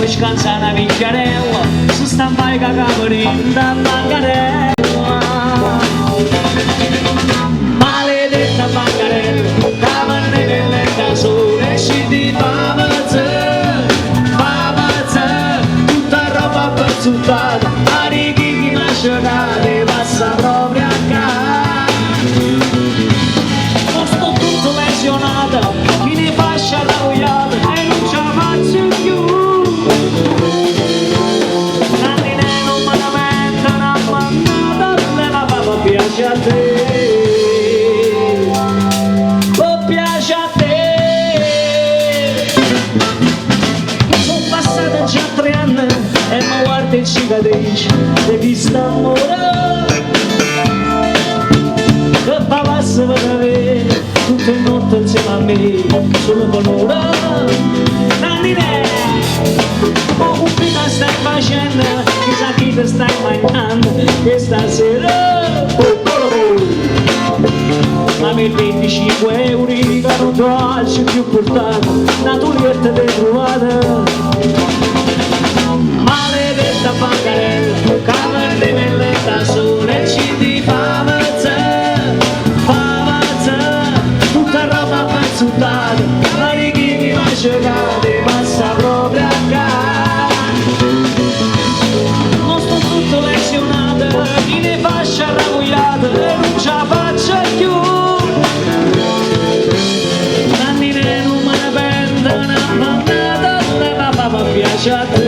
scansa una picchiarella, si stampa i cacaporini da bancarella. Maledetta bancarella, cavanne nell'etta sole, scindi famazza, tutta roba pazzuttata, a righi masciacate, passa proprio a casa. Non sto tutto lesionato, chi ne fascia arrabbiata e non ce la faccio più. Nannine non me la mettono a mandata, ma papà piace a te. Oh, piace a te. Sono passati già 3 anni e mi guarda in cicatrice e chi sta amore. Che pavassa per avere tutte le notti insieme a me, solo con ora. Nannine, oh, cupina stai facendo, chissà chi ti stai mangiando, che stasera, ma per 25 euro che non trovi più portato, una tulietta ti trovata. Maledetta bancarella, cavalli nell'etta sole, ci di famazza, tutta roba pazzuttata, ma di chi mi masciacate, passa proprio a casa. Non sto tutto lesionato, chi ne fascia arrabbiata e non ce la faccio più. Nannine non me ne pentono, ma papà piace a te.